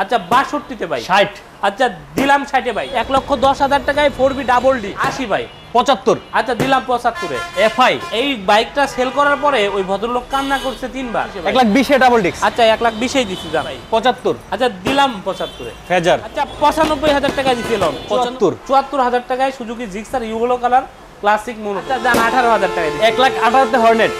আচ্ছা 62 তে ভাই 60 আচ্ছা দিলাম 60 এ ভাই 1,10,000 টাকায় 4B ডাবল ডি 80 ভাই 75 আচ্ছা দিলাম 75 এ এফআই এই বাইকটা সেল করার পরে ওই ভদ্রলোক কান্না করছে 3 বার 1,20,000 ডাবল ডিস্ক আচ্ছা 1,20,000 এই দিছি ভাই 75 আচ্ছা দিলাম 75 এ ফেজার আচ্ছা 95,000 টাকা দিছিলাম 74,000 টাকায় Suzuki Gixxer yellow colour classic mono আচ্ছা জান 18,000 টাকা দিছি 1,18,000 তে হর্নেট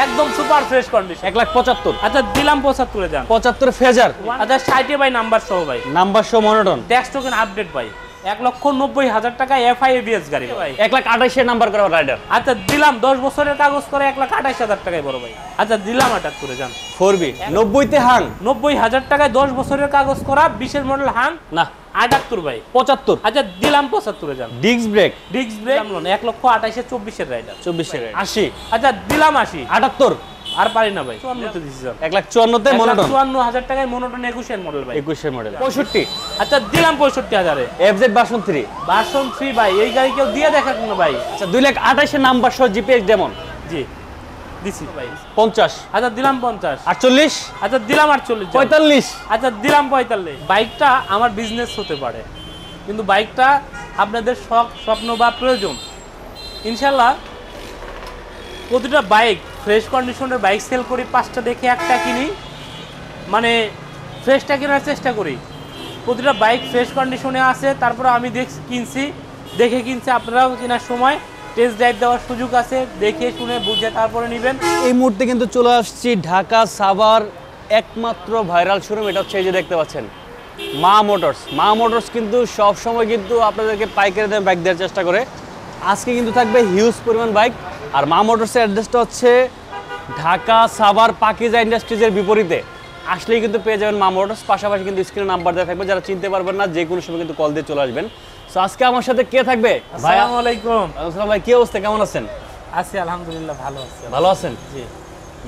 একদম সুপার ফ্রেশ কন্ডিশন 1,75,000 আচ্ছা দিলাম 75 এ যান 75 ফেজার আচ্ছা 60 এ ভাই নাম্বার সহ ভাই number show monotone tax token update ভাই 1,90,000 টাকা এফআই এবিএস গাড়ি ভাই 1,28,000 নাম্বার করা রাইডার আচ্ছা দিলাম 10 বছরের কাগজ করে 1,28,000 টাকায় বড় ভাই আচ্ছা দিলাম 78 যান 4B 90 তে হাং 90,000 টাকায় 10 বছরের কাগজ করা 20 মডেল হাং না 78 ভাই 75 আচ্ছা দিলাম 75 যান ডিস্ক ব্রেক ডিস্ক ব্রেক 1,28,024 এর রাইডার 24 এর 80 আচ্ছা দিলাম 80 78 আর পারি না ভাই 54 তে দিছি যান 1,54,000 তে মনোটন 54,000 টাকায় মনোটন 21 এর মডেল ভাই 21 এর মডেল 65 আচ্ছা দিলাম 65,000 এ এফজেড ভার্সন 3 ভার্সন 3 ভাই এই গাড়ি কেউ দিয়ে দেখা কোনো ভাই আচ্ছা 2,28,000 এর নাম্বার সহ জিপিএক্স ডেমন জি দিছি ভাই 50 আচ্ছা দিলাম 50 48 আচ্ছা দিলাম 48 45 আচ্ছা দিলাম 45 বাইকটা আমার বিজনেস হতে পারে কিন্তু বাইকটা আপনাদের শখ স্বপ্ন বা প্রয়োজন ইনশাল্লাহ প্রতিটা বাইক ফ্রেশ কন্ডিশনের বাইক সেল করি 5টা দেখে একটা কিনি মানে ফ্রেশটা কেনার চেষ্টা করি প্রতিটা বাইক ফ্রেশ কন্ডিশনে আছে তারপরে আমি দেখে কিনছি আপনারাও কেনার সময় টেস্ট ড্রাইভ দেওয়ার সুযোগ আছে দেখে শুনে বুঝে তারপরে নেবেন এই মুহূর্তে কিন্তু চলে আসছি ঢাকা সাভার একমাত্র ভাইরাল শোরুম এটা হচ্ছে এই যে দেখতে পাচ্ছেন মা মোটরস কিন্তু সব সময় কিন্তু আপনাদেরকে পাইকারি দামে বাইক দেওয়ার চেষ্টা করে আজকে কিন্তু থাকবে হিউজ পরিমাণ বাইক আর মা মোটরসের অ্যাড্রেসটা হচ্ছে ঢাকা সাভার পাকিজা ইন্ডাস্ট্রিজের বিপরীতে আসলেই কিন্তু পেয়ে যাবেন মা মোটরস পাশাপাশি কিন্তু স্ক্রিনে নাম্বার দেওয়া থাকবে যারা চিনতে পারবেন না যে কোনো সময় কিন্তু কল দিয়ে চলে আসবেন সো আজকে আমার সাথে কে থাকবে ভাই আসসালামু আলাইকুম আসসালাম ভাই কি অবস্থা কেমন আছেন আছি আলহামদুলিল্লাহ ভালো আছি ভালো আছেন জি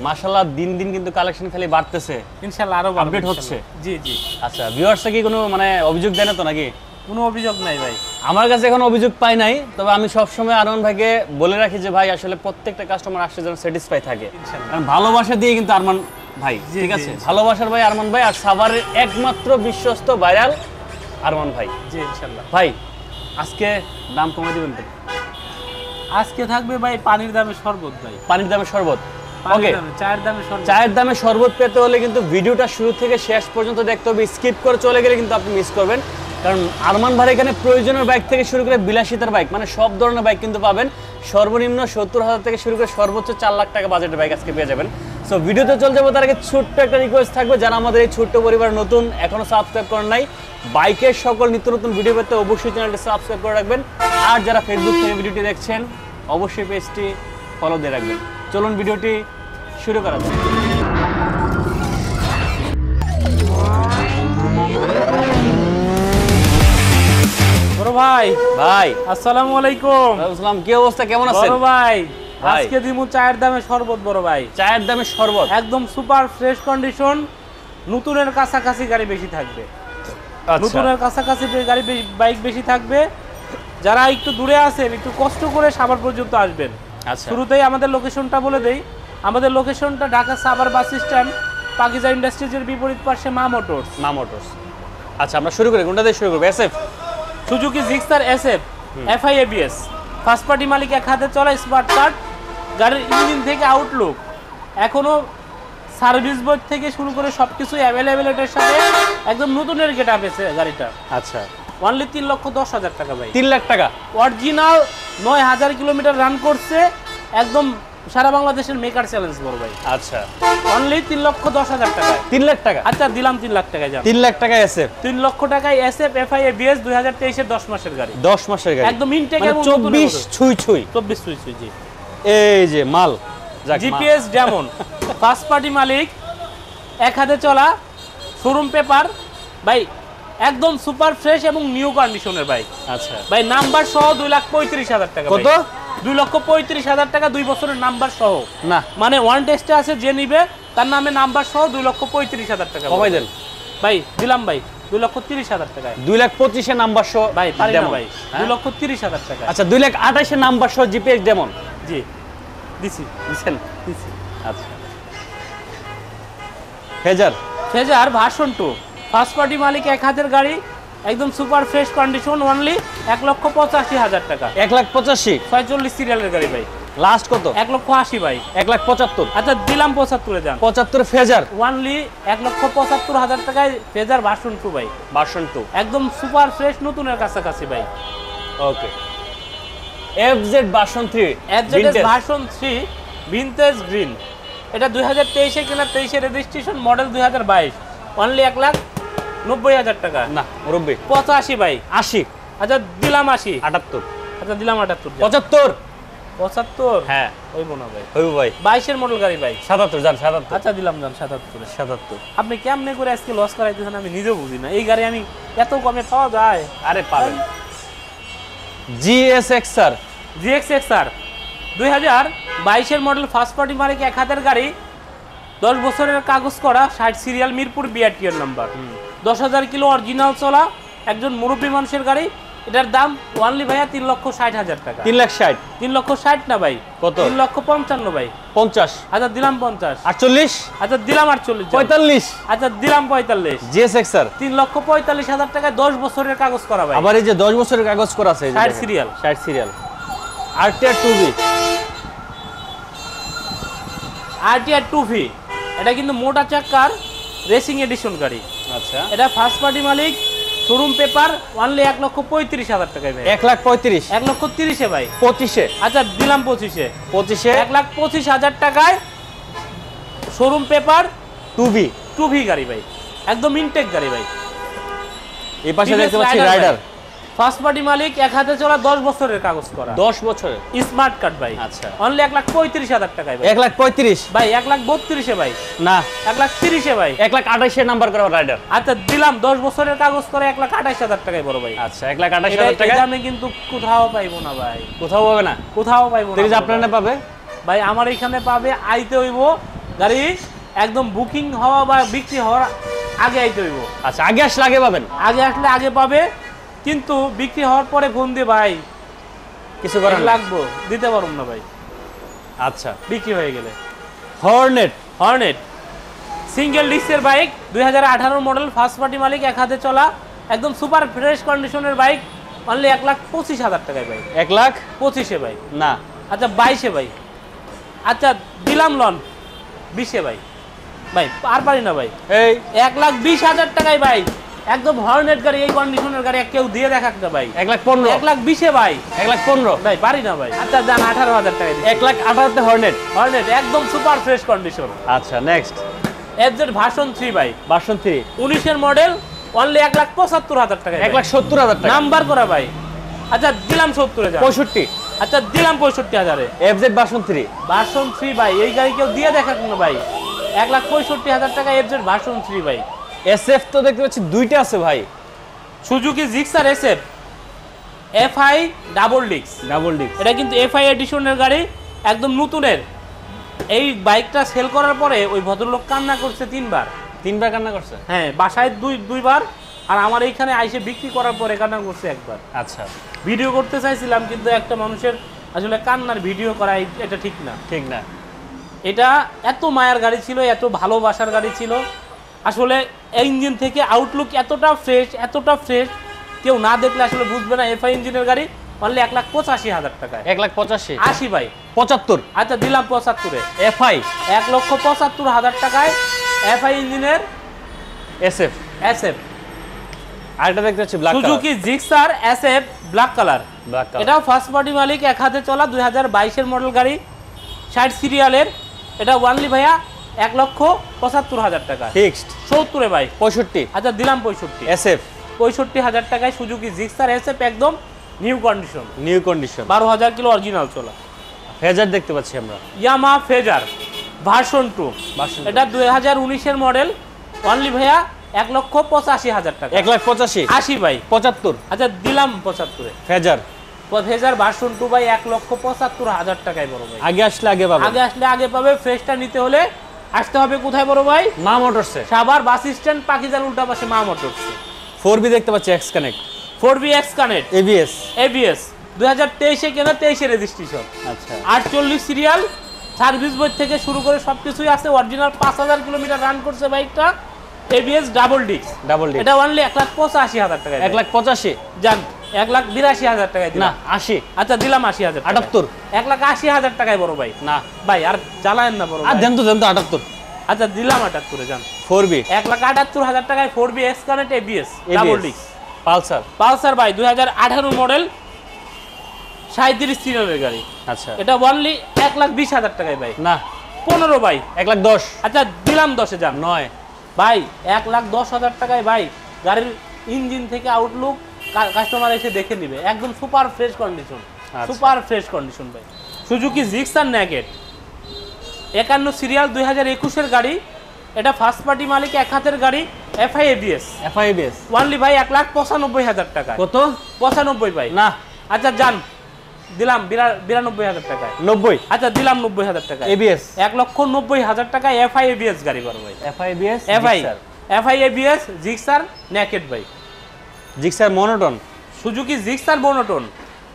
মাশাআল্লাহ দিন দিন কিন্তু কালেকশন খালি বাড়তেছে ইনশাআল্লাহ আরো আপডেট হচ্ছে জি জি আচ্ছা ভিউয়ার্সরা কি কোনো মানে অভিযোগ দেয় না তো নাকি কোনো অভিযোগ নাই ভাই আমার কাছে এখন অভিযোগ পাই নাই তবে আমি সবসময় আরমান ভাইকে বলে রাখি যে ভাই আসলে প্রত্যেকটা কাস্টমার আসলে যেন স্যাটিসফাই থাকে কারণ ভালোবাসা দিয়ে কিন্তু আরমান ভাই ঠিক আছে ভালোবাসার ভাই আরমান ভাই আর সাভারের একমাত্র বিশ্বস্ত ভাইরাল আরমান ভাই জি ইনশাআল্লাহ ভাই আজকে দাম কমে দিবেন তো আজকে থাকবে ভাই পানির দামে শরবত ভাই পানির দামে শরবত ওকে চায়ের দামে শরবত চায়ের দামে শরবত পেতে হলে কিন্তু ভিডিওটা শুরু থেকে শেষ পর্যন্ত দেখতে হবে স্কিপ করে চলে গেলে কিন্তু আপনি মিস করবেন কারণ আরমান ভাই এখানে প্রয়োজনীয় বাইক থেকে শুরু করে বিলাসিতার বাইক মানে সব ধরনের বাইক কিন্তু পাবেন সর্বনিম্ন 70,000 থেকে শুরু করে সর্বোচ্চ 4 লাখ টাকা বাজেটের বাইক আজকে পেয়ে যাবেন সো ভিডিওতে চলে যাবো তার আগে ছোট্ট একটা রিকোয়েস্ট থাকবে যারা আমাদের এই ছোট্ট পরিবার নতুন এখনো সাবস্ক্রাইব করেন নাই বাইকের সকল নিত্য নতুন ভিডিও পেতে অবশ্যই চ্যানেলটি সাবস্ক্রাইব করে রাখবেন আর যারা ফেসবুক থেকে ভিডিওটি দেখছেন অবশ্যই পেজটি ফলো দিয়ে রাখবেন চলুন ভিডিওটি শুরু করা যাক বড় ভাই ভাই আসসালামু আলাইকুম আসসালাম কি অবস্থা কেমন আছেন বড় ভাই আজকে দিমু চায়ের দামে শরবত বড় ভাই চায়ের দামে শরবত একদম সুপার ফ্রেশ কন্ডিশন নতুনের কাছাকাছি গাড়ি বেশি থাকবে নতুনের কাছাকাছি গাড়ি বাইক বেশি থাকবে যারা একটু দূরে আছেন একটু কষ্ট করে সাভার পর্যন্ত আসবেন আচ্ছা শুরুতেই আমাদের লোকেশনটা বলে দেই আমাদের লোকেশনটা ঢাকা সাভার বাস স্ট্যান্ড পাকিজা ইন্ডাস্ট্রিজের বিপরীত পাশে মা মোটরস আচ্ছা আমরা শুরু করি কোনটা দিয়ে শুরু করব SF Suzuki Gixxer SF FI ABS first party মালিক এক হাতে চলা স্মার্ট কার্ড গাড়ির ইঞ্জিন থেকে আউটলুক এখনো সার্ভিস বই থেকে শুরু করে সবকিছু অ্যাভেলেবেল এটার সাথে একদম নতুনের গেটআপ আছে গাড়িটা আচ্ছা অনলি 3,10,000 টাকা ভাই 3 লাখ টাকা অরিজিনাল 9,000 কিলোমিটার রান করছে একদম সারা বাংলাদেশের মেকার চ্যালেঞ্জ বড় ভাই আচ্ছা অনলি 3,10,000 টাকা 3 লাখ টাকা আচ্ছা দিলাম 3 লাখ টাকা যান 3 লাখ টাকা এসএফ 3 লক্ষ টাকায় এসএফ এফআই এবিএস 2023 এর 10 মাসের গাড়ি 10 মাসের গাড়ি একদম ইনটেক এবং 24 ছুঁই 24 ছুঁই জি এই যে মাল জিপিএস ডেমন ফার্স্ট পার্টি মালিক এক হাতে চলা শোরুম পেপার ভাই একদম সুপার ফ্রেশ এবং নিউ কন্ডিশনের বাইক আচ্ছা ভাই নাম্বার সহ 2,35,000 টাকা কত 2,35,000 টাকা 2 বছরের নাম্বার সহ না মানে ওয়ান টেস্টে আছে যে নিবে তার নামে নাম্বার সহ 2,35,000 টাকা কমাই দেন ভাই দিলাম ভাই 2,30,000 টাকায় 2,25,000 এর নাম্বার সহ ভাই পারি না ভাই 2,30,000 টাকা আচ্ছা 2,28,000 এর নাম্বার সহ জিপিএক্স ডেমন জি দিছি আচ্ছা ফেজার ভার্সন 2 ফার্স্ট পার্টি মালিক, এক হাতের গাড়ি, একদম সুপার ফ্রেশ কন্ডিশন, অনলি 1,85,000 টাকা। 1,85,000 46 সিরিয়ালের গাড়ি ভাই। লাস্ট কত? 1,80,000 ভাই। 1,75,000। আচ্ছা দিলাম 75-এ যান। 75 ফেজার, অনলি 1,75,000 টাকায় ফেজার ভার্সন 2 ভাই। ভার্সন 2 একদম সুপার ফ্রেশ নতুনের কাছাকাছি ভাই। Okay. FZ version 3, FZ version 3 vintage green. এটা 2023-এ কেনা, 23-এ রেজিস্ট্রেশন, মডেল 2022, অনলি 1,90,000 টাকা। না মুরব্বি 85 ভাই। 80। আচ্ছা দিলাম 80। 78। আচ্ছা দিলাম 78। 75। 75 হ্যাঁ হইব না ভাই। হইব ভাই। 22-এর মডেল গাড়ি ভাই। 77 জান 77। আচ্ছা দিলাম জান 77। 77। আপনি কেমনে করে আজকে লস করাইতেছেন আমি নিজেও বুঝি না। এই গাড়ি আমি এত কমে পাওয়া যায়? আরে পাবেন। GSX-R, GSX-R 2022-এর মডেল, ফার্স্ট পার্টি মালিক, এক হাতের গাড়ি, 10 বছরের কাগজ করা, 60 সিরিয়াল, মিরপুর বিআরটিএর নাম্বার, 10,000 কিলো অরিজিনাল চলা, একজন মুরব্বী মানুষের গাড়ি। এটার দাম অনলি ভাইয়া 3,60,000 টাকা। 3,60,000। 3,60,000 না ভাই, কত? 3,55,000 ভাই। 50। আচ্ছা দিলাম 50। 48। আচ্ছা দিলাম 48। 45। আচ্ছা দিলাম 45। GSX-R 3,45,000 টাকায় 10 বছরের কাগজ করা ভাই। আবার এই যে 10 বছরের কাগজ করা আছে, 60 serial. 60 serial. RTR 2V, RTR 2V, এটা কিন্তু মোটা চাকার রেসিং এডিশন গাড়ি। আচ্ছা এটা ফার্স্ট পার্টি মালিক, শোরুম পেপার, অনলি 1,35,000 টাকায় ভাই। 1,35,000। 1,30,000 ভাই। 25-এ। আচ্ছা দিলাম 25-এ। 25-এ 1,25,000 টাকায় শোরুম পেপার 2V 2V গাড়ি ভাই, একদম ইনটেক গাড়ি ভাই। এই পাশে দেখতে পাচ্ছি রাইডার। ফার্স্ট পার্টি মালিক, এক হাতে চলা, 10 বছরের কাগজ করা, 10 বছরের স্মার্ট কার্ড ভাই। আচ্ছা অনলি 1,35,000 টাকায় ভাই। 1,35,000 ভাই 1,32,000 ভাই। না 1,30,000 ভাই। 1,28,000 নাম্বার করা রাইডার। আচ্ছা দিলাম 10 বছরের কাগজ করে 1,28,000 টাকায় বড় ভাই। আচ্ছা 1,28,000 টাকা। আমি কিন্তু কোথাও পাইবো না ভাই, কোথাও পাবে না, কোথাও পাইবো না। তিরিশ আপনার না পাবে ভাই, আমার এখানে পাবে। আইতে হইব গাড়ি একদম বুকিং হওয়া বা বিক্রি হওয়ার আগে আইতে হইব। আচ্ছা আগে আসলে আগে পাবেন। আগে আসলে আগে পাবে, কিন্তু বিক্রি হওয়ার পরে ফোন দিয়ে ভাই কিছু করার না, লাগবো, দিতে পারুম না ভাই। আচ্ছা বিক্রি হয়ে গেলে। হর্নেট সিঙ্গেল ডিস্কের বাইক, 2018 মডেল, ফার্স্ট পার্টি মালিক, এক হাতে চলা, একদম সুপার ফ্রেশ কন্ডিশনের বাইক, অনলি 1,25,000 টাকায় ভাই। 1,25,000 ভাই। না আচ্ছা 22-এ ভাই। আচ্ছা দিলাম লন 20-এ ভাই। ভাই আর পারি না ভাই। এই 1,20,000 টাকায় ভাই, একদম হর্নেট গাড়ি, এই কন্ডিশনের গাড়ি কেউ দিয়ে দেখাক না ভাই। 1,15,000 1,20,000 ভাই। 1,15,000 ভাই পারি না ভাই। আচ্ছা যান 18,000 টাকায় দিই। 1,18,000 হর্নেট একদম সুপার ফ্রেশ কন্ডিশন। আচ্ছা নেক্সট এফজেড ভার্সন 3 ভাই, ভার্সন 3 19-এর মডেল, অনলি 1,75,000 টাকা। 1,70,000 টাকা নাম্বার করা ভাই। আচ্ছা দিলাম 70-এ যান। 65। আচ্ছা দিলাম 65,000-এ। এফজেড ভার্সন 3 ভাই, এই গাড়ি কেউ দিয়ে দেখাক না ভাই। 1,65,000 টাকা এফজেড ভার্সন 3 ভাই। SF তো দেখতে পাচ্ছি দুইটা আছে ভাই। Suzuki Gixxer SF FI double disc. এটা কিন্তু FI এডিশনের গাড়ি, একদম নতুনের। এই বাইকটা সেল করার পরে ওই ভদ্রলোক কান্না করছে 3 বার কান্না করছে। হ্যাঁ, বাসায় দুইবার, আর আমার এইখানে আইসে বিক্রি করার পরে কান্না করছে 1 বার। আচ্ছা ভিডিও করতে চাইছিলাম, কিন্তু একটা মানুষের আসলে কান্নার ভিডিও করা এটা ঠিক না। এটা এত মায়ার গাড়ি ছিল, এত ভালোবাসার গাড়ি ছিল। আসলে ইঞ্জিন থেকে আউটলুক এতটা ফ্রেশ, কেউ না দেখলে আসলে বুঝবে না। FI ইঞ্জিনের গাড়ি, অনলি 1,85,000 টাকায়। 1,85,000 80 ভাই। 75। আচ্ছা দিলাম 75-এ। FI 1,75,000 টাকায় FI ইঞ্জিনের SF। আরেকটা দেখতে পাচ্ছি black colour, Suzuki Gixxer SF black colour. এটাও ফার্স্ট পার্টি মালিক, এক হাতে চলা, 2022-এর মডেল গাড়ি, 60 সিরিয়ালের। এটা ওয়ানলি ভাইয়া 1,75,000 টাকা ফিক্সড। 70-এ ভাই। 65। আচ্ছা দিলাম 65। SF 65,000 টাকায় সুজুকি জিক্সার SF, একদম নিউ কন্ডিশন। 12,000 কিলো অরিজিনাল চলা। ফেজার দেখতে পাচ্ছি আমরা, ইয়ামা ফেজার ভার্সন 2। এটা 2019-এর মডেল, অনলি ভাইয়া 1,85,000 টাকা। 1,85,000 80 ভাই। 75। আচ্ছা দিলাম 75-এ। ফেজার ভার্সন 2 ভাই, 1,75,000 টাকায় বড় ভাই। আগে আসলে আগে পাবে। আগে পাবে। ফ্রেশটা নিতে হলে আসতে হবে কোথায় বড় ভাই? মা মোটরসে, সাভার বাস স্ট্যান্ড, পাকিজার উল্টা পাশে মা মোটরসে। 4B দেখতে পাচ্ছি, X connect, 4B X connect, ABS 2023-এ কেনা, 23-এ রেজিস্ট্রেশন। আচ্ছা 48 সিরিয়াল, সার্ভিস বই থেকে শুরু করে সবকিছুই আছে অরিজিনাল। 5,000 কিলোমিটার রান করছে বাইকটা। ABS double disc. এটা অনলি 1,85,000 টাকা। 1,85,000 জান 1,82,000 টাকায় না দিলাম। 80। আচ্ছা দিলাম 80,000। 78। 1,80,000 টাকায় বড় ভাই। না ভাই আর জ্বালায়েন না বড় ভাই। আর দেন তো 78। আচ্ছা দিলাম 78 এ। জান 4B 1,78,000 টাকায় 4B x connect ABS double disc. Pulsar. Pulsar ভাই 2018 মডেল 37 সিরিয়ালের গাড়ি। আচ্ছা এটা অনলি 1,20,000 টাকায় ভাই। না 15 ভাই। 1,10,000। আচ্ছা দিলাম 10 এ। যান 9 ভাই 1,10,000 টাকায় ভাই গাড়ির ইঞ্জিন থেকে আউটলুক কাস্টমার এসে দেখে নিবে, একদম super fresh condition. Super fresh condition ভাই। সুজুকি জিক্সার নেকেট 51 সিরিয়াল 2021 এর গাড়ি। এটা ফার্স্ট পার্টি মালিক এক হাতের গাড়ি, এফআই এবিএস। অনলি ভাই 1,95,000 টাকা। কত? 95 ভাই। না আচ্ছা জান দিলাম 92,000 টাকা। 90। আচ্ছা দিলাম 90,000 টাকা। এবিএস 1,90,000 টাকা এফআই এবিএস গাড়ি বড় ভাই। এফআই এবিএস জিক্সার নেকেট ভাই। Gixxer monotone. Suzuki Gixxer monotone.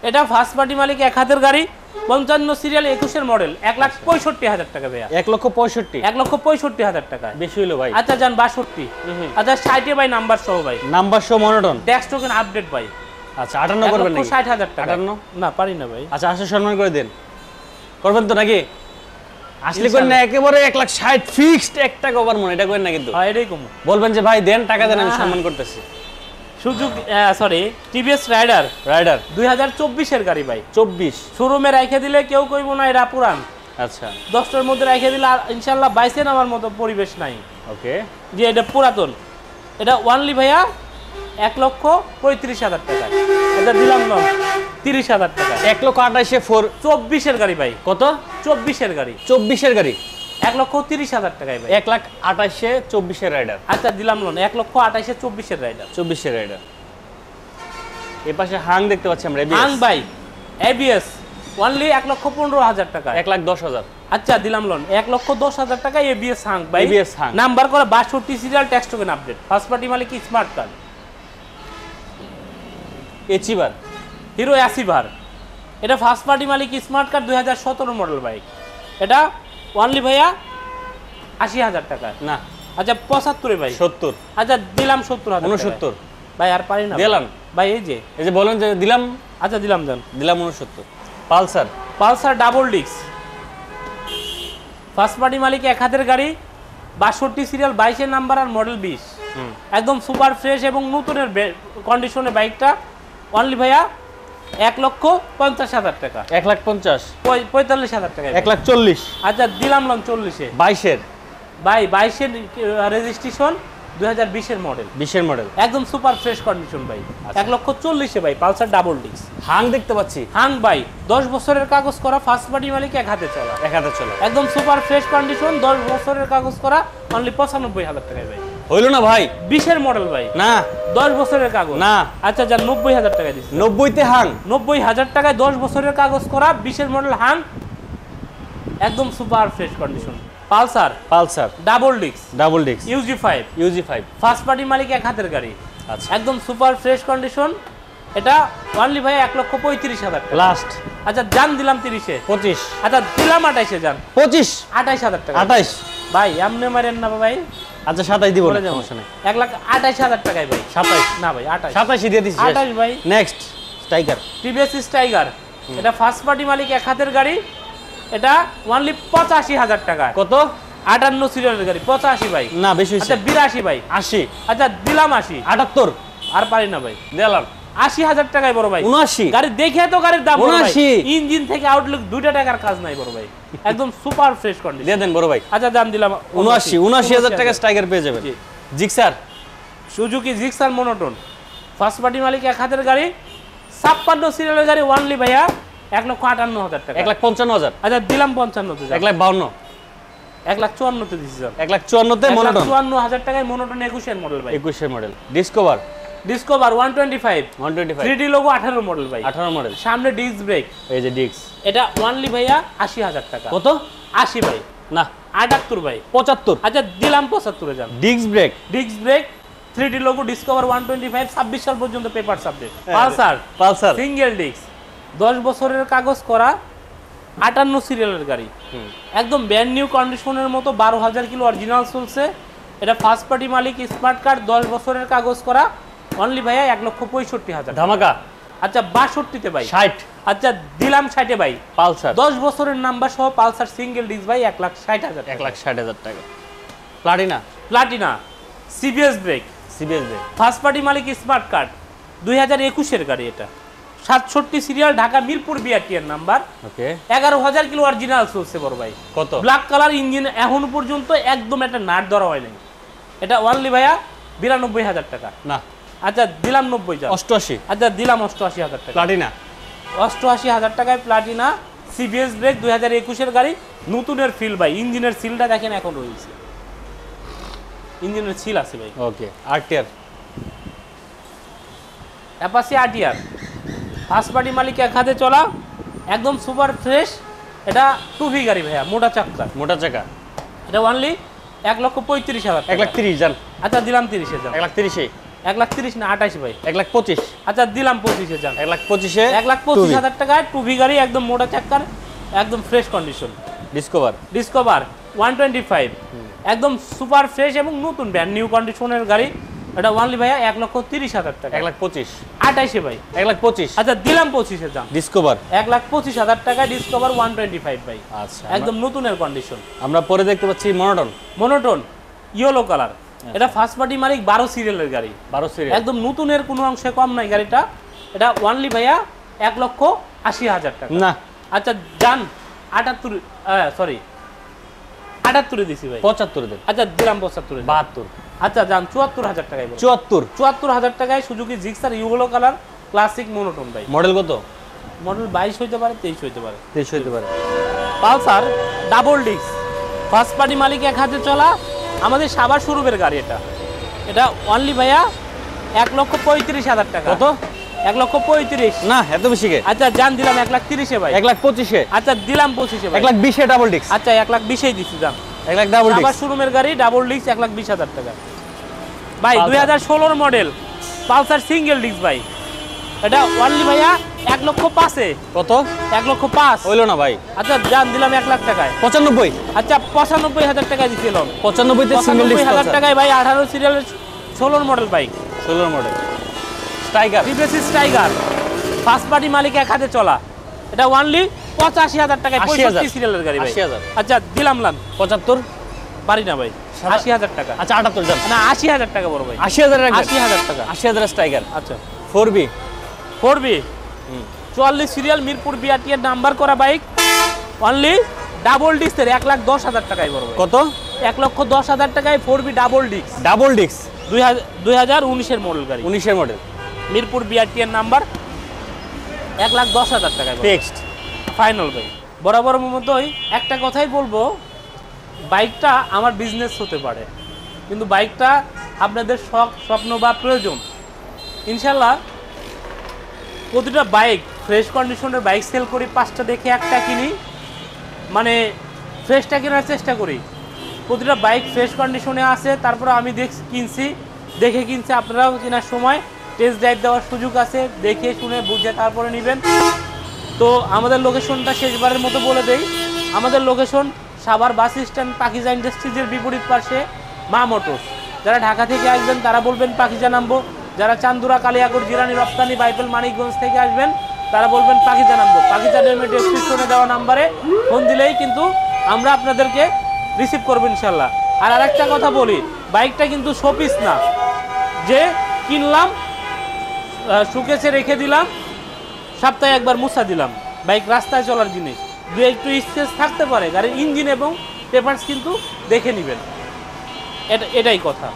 এটা ফার্স্ট পার্টি মালিক এক হাতের গাড়ি, 55 সিরিয়াল 21 এর মডেল। 1,65,000 টাকা ভাইয়া। 1,65,000। 1,65,000 টাকা বেশি হলো ভাই। আচ্ছা জান 62। আচ্ছা 60 ভাই নাম্বার সহ ভাই। নাম্বার সহ মনোটন। ট্যাক্স টোকেন আপডেট ভাই। আচ্ছা 58 করবেন নাকি? 60,000 টাকা। 58 না পারি না ভাই। আচ্ছা 80 সম্মান করে দেন। করবেন তো নাকি? আসলে কোন না একেবারে 1,60,000 ফিক্সড 1 টাকা ওভার মনে, এটা করেন না কিন্তু। হ্যাঁ এটাই কম। বলবেন যে ভাই দেন টাকা দেন, আমি সম্মান করতেছি। সুজুকি টিভিএস রাইডার 2024 এর গাড়ি ভাই। 24 শোরুমে রাইখে দিলে কেউ কইবো না এটা পুরান। আচ্ছা 10টার মধ্যে রাইখে দিলে আর ইনশাআল্লাহ বাইসে নামার মতো পরিবেশ নাই। ওকে যে এটা পুরাতন। এটা অনলি ভাইয়া 1,35,000 টাকা। এটা দিলাম না 30,000 টাকা। 1,28,000 24 এর গাড়ি ভাই। কত? 24 এর গাড়ি। 24 এর গাড়ি 1,30,000 টাকায় ভাই। 1,28,000 24 এর রাইডার। আচ্ছা দিলাম লোন 1,28,000 24 এর রাইডার। 24 এর রাইডার। এই পাশে হাং দেখতে পাচ্ছি আমরা, এবিএস। হাং ভাই এবিএস অনলি 1,15,000 টাকা। 1,10,000। আচ্ছা দিলাম লোন 1,10,000 টাকা এবিএস হাং ভাই। এবিএস হাং নাম্বার করা 62 serial tax token update. First party মালিক smart card. Achiever Hero achiever. এটা ফার্স্ট পার্টি মালিক স্মার্ট কার্ড 2017 মডেল বাইক। এটা অনলি ভাইয়া 80,000 টাকা। না আচ্ছা 75 ভাই। 70। আচ্ছা দিলাম 70,000 69 ভাই। আর পারি না দিলাম ভাই। এই যে বলেন যে দিলাম। আচ্ছা দিলাম জান 69। Pulsar double disc first party মালিক এক হাতের গাড়ি, 62 সিরিয়াল 22 এর নাম্বার আর মডেল 20। একদম সুপার ফ্রেশ এবং নতুনের কন্ডিশনে বাইকটা। অনলি ভাইয়া 1,50,000 টাকা। 1,50,000 45,000 টাকা। 1,40,000। আচ্ছা দিলাম লোন 40 এ। 22 এর ভাই 22 এর রেজিস্ট্রেশন 2020 এর মডেল। 20 এর মডেল একদম সুপার ফ্রেশ কন্ডিশন ভাই। 1,40,000 এ ভাই পালসার ডাবল ডিস্ক। হাং দেখতে পাচ্ছি। হাং ভাই 10 বছরের কাগজ করা, ফার্স্ট পার্টি মালিক এক হাতে চলা। একদম সুপার ফ্রেশ কন্ডিশন, 10 বছরের কাগজ করা, অনলি 95,000 টাকায় ভাই। হইল না ভাই? 20 এর মডেল ভাই। না 10 বছরের কাগজ না। আচ্ছা যান 90,000 টাকা দিচ্ছি। 90 তে হাং 90,000 টাকায় 10 বছরের কাগজ করা, 20 এর মডেল হাং, একদম super fresh condition. Pulsar double disc UG5 first party মালিক এক হাতের গাড়ি। আচ্ছা একদম সুপার ফ্রেশ কন্ডিশন। এটা অনলি ভাই 1,35,000 টাকা লাস্ট। আচ্ছা জান দিলাম 30 এ। 25। আচ্ছা দিলাম 28 এ। জান 28,000 টাকা। 28 ভাই আমনে মারেন না ভাই। আচ্ছা 27 দিব না, সমস্যা নাই। 1,28,000 টাকায় ভাই। 27 না ভাই 28 27 দিয়ে দিছি। 28 ভাই। Next striker TVS striker. এটা ফার্স্ট পার্টি মালিক এক হাতের গাড়ি। এটা অনলি 85,000 টাকা। কত? 58 সিরিয়ালের গাড়ি। 85 ভাই। না বেশি হইছে। আচ্ছা 82 ভাই। 80। আচ্ছা দিলাম 80। 78 আর পারি না ভাই। দিলাম 80,000 টাকায় বড় ভাই। 79 গাড়ি দেখে তো গাড়ির দাম বড় ভাই। 79 ইঞ্জিন থেকে আউটলুক 2টা টাকার কাজ নাই বড় ভাই। একদম সুপার ফ্রেশ কন্ডিশন। দিয়ে দেন বড় ভাই। আচ্ছা দাম দিলাম 79,000 টাকা স্ট্রাইকার পেয়ে যাবেন। Gixxer Suzuki Gixxer monotone first party মালিক এক হাতের গাড়ি, 56 সিরিয়ালের গাড়ি। অনলি ভাইয়া 1,58,000 টাকা। 1,55,000। আচ্ছা দিলাম 55 তে। 1,52। 1,54 তে দিছি স্যার। 1,54 তে মনোটন। 1,54,000 টাকায় মনোটন 21 এর মডেল ভাই। 21 এর model. Discover 125 3D logo 18 model ভাই। 18 মডেল। সামনে ডিস্ক ব্রেক। এই যে ডিস্ক। এটা অনলি ভাইয়া 80,000 টাকা। কত? 80 ভাই। না 78 ভাই। 75। আচ্ছা দিলাম 75 এ। যান disc brake 3D logo discover 125 26 সাল পর্যন্ত paper subject. Pulsar single disc 10 বছরের কাগজ করা, 58 সিরিয়ালের গাড়ি। একদম ব্র্যান্ড নিউ কন্ডিশনের মতো 12,000 কিলো অরিজিনাল চলছে। এটা ফার্স্ট পার্টি মালিক, স্মার্ট কার্ড, 10 বছরের কাগজ করা, অনলি ভাইয়া 1,65,000। ধামাকা। আচ্ছা 62তে ভাই, 60। আচ্ছা দিলাম 60-এ ভাই, পালসার 10 বছরের নাম্বার সহ পালসার সিঙ্গেল ডিস্ক ভাই 1,60,000। 1,60,000 টাকা। Platina. Platina, CBS brake, CBS brake, first party মালিক, স্মার্ট কার্ড, 2021-এর গাড়ি এটা, 67 সিরিয়াল, ঢাকা মিরপুর বিআরটিএর নাম্বার। ওকে। 11,000 কিলো অরিজিনাল চলছে বড় ভাই। কত? ব্ল্যাক কালার ইঞ্জিন, এখন পর্যন্ত একদম একটা নাট ধরা হয় নাই। এটা অনলি ভাইয়া 92,000 টাকা। না। আচ্ছা দিলাম 90,000। 88। আচ্ছা দিলাম 88,000 টাকা। প্লাটিনা 88,000 টাকায় প্লাটিনা, সিবিএস ব্রেক, 2021-এর গাড়ি, নতুনের ফিল ভাই, ইঞ্জিনের সিলটা দেখেন এখন রয়েছে, ইঞ্জিনের সিল আছে ভাই। Okay. RTR Apache RTR, first party মালিক, এক হাতে চলা, একদম সুপার ফ্রেশ। এটা 2V গাড়ি ভাইয়া, মোটা চাক্কা, মোটা চাকা। এটা অনলি 1,35,000 টাকা। 1,30,000 জান। আচ্ছা দিলাম 30,000। 1,30,000। 1,30,000 না 28 ভাই। 1,25,000। আচ্ছা দিলাম 25,000। 1,25,000। 1,25,000 টাকায় 2V গাড়ি, একদম মোটা চাক্কার, একদম ফ্রেশ কন্ডিশন। ডিসকভার। ডিসকভার 125, একদম সুপার ফ্রেশ এবং নতুন ব্র্যান্ড নিউ কন্ডিশনের গাড়ি। এটা অনলি ভাইয়া 1,30,000 টাকা। 1,25,000। 28 ভাই। 1,25,000। আচ্ছা দিলাম 25,000। ডিসকভার 1,25,000 টাকায় ডিসকভার 125 ভাই। আচ্ছা। একদম নতুনের কন্ডিশন। আমরা পরে দেখতে পাচ্ছি মনোটন। মনোটোন ইয়েলো কালার, এটা ফার্স্ট পার্টি মালিক, 12 সিরিয়ালের গাড়ি, 12 সিরিয়াল, একদম নতুনের কোনো অংশে কম নাই গাড়িটা। এটা অনলি ভাইয়া 1,80,000 টাকা। না। আচ্ছা যান 78, সরি 78 দিছি ভাই। 75 দেন। আচ্ছা দিলাম 75। 72। আচ্ছা যান 74,000 টাকায়। 74। 74,000 টাকায় Suzuki Gixxer yellow colour classic monotone ভাই। মডেল কত? মডেল 22 হইতে পারে, 23 হইতে পারে। 23 হইতে পারে। Pulsar double disc, first party মালিক, এক হাতে চলা, আমাদের সাভার শোরুমের গাড়ি এটা। এটা অনলি ভাইয়া 1,35,000 টাকা। কত? 1,35,000 না, এত বেশি কে? আচ্ছা জান দিলাম 1,30,000 ভাই। 1,25,000। আচ্ছা দিলাম 25,000 ভাই। 1,20,000 ডাবল ডিস্ক। আচ্ছা 1,20,000 দিছি যান। 1,00,000 ডাবল সাভার ডিস্ক। শোরুমের গাড়ি, ডাবল ডিস্ক, 1,20,000 টাকা ভাই। Pulsar. 2016 model Pulsar single disc ভাই। এটা অনলি ভাইয়া 1,05,000 এ। কত? 1,05,000 হইলো না ভাই। আচ্ছা জান দিলাম 1,00,000 টাকায়। 95। আচ্ছা 95,000 টাকায় দিছিলাম। 95 তে সিঙ্গেল ডিস্ক। 95,000 টাকায় ভাই, 18 সিরিয়ালের 16 model bike, 16 model Striker. TVS Striker, first party মালিক, এক হাতে চলা। এটা অনলি 85,000 টাকায়, 65 সিরিয়ালের গাড়ি ভাই। 80,000। আচ্ছা দিলাম 75। পারি না ভাই। 80,000 টাকা। আচ্ছা 78 জান। না 80,000 টাকা বড় ভাই। 80,000 রাখবেন। 80,000 টাকা। 80,000 স্ট্রাইকার। আচ্ছা 4B। 4B 44 সিরিয়াল, মিরপুর বিআরটিএর নাম্বার করা বাইক, অনলি ডাবল ডিস্কের 1,10,000 টাকায় বড় ভাই। কত? 1,10,000 টাকায় 4B double disc, double disc. 2019-এর মডেল গাড়ি, 19-এর মডেল, মিরপুর বিআরটিএর নাম্বার, 1,10,000 টাকায় ফিক্সড ফাইনাল ভাই। বরাবর মতোই একটা কথাই বলবো, বাইকটা আমার বিজনেস হতে পারে, কিন্তু বাইকটা আপনাদের শখ, স্বপ্ন বা প্রয়োজন। ইনশাল্লাহ প্রতিটা বাইক ফ্রেশ কন্ডিশনের বাইক সেল করি, 5টা দেখে একটা কিনি, মানে ফ্রেশটা কেনার চেষ্টা করি। প্রতিটা বাইক ফ্রেশ কন্ডিশনে আছে, তারপরে আমি কিনছি, দেখে কিনছি। আপনারাও কেনার সময় টেস্ট ড্রাইভ দেওয়ার সুযোগ আছে, দেখে শুনে বুঝে তারপরে নেবেন। তো আমাদের লোকেশনটা শেষবারের মতো বলে দেই। আমাদের location Savar bus stand, Pakiza ইন্ডাস্ট্রিজের বিপরীত পাশে মা মোটরস। যারা ঢাকা থেকে আসবেন তারা বলবেন পাকিজা নামবো, যারা চান্দুরা, কালিয়াকৈর, জিরানি, রপ্তানি, বাইপেল, মানিকগঞ্জ থেকে আসবেন তারা বলবেন পাকিজা নামবো। পাকিজা নেমে ডেসক্রিপশনে দেওয়া নাম্বারে ফোন দিলেই কিন্তু আমরা আপনাদেরকে রিসিভ করবো ইনশাল্লাহ। আর আরেকটা কথা বলি, বাইকটা কিন্তু শোপিস না যে কিনলাম, শোকেসে রেখে দিলাম, সপ্তাহে একবার মুছা দিলাম। বাইক রাস্তায় চলার জিনিস, দু একটু স্পেস থাকতে পারে, গাড়ির ইঞ্জিন এবং পেপারস কিন্তু দেখে নেবেন, এটাই কথা।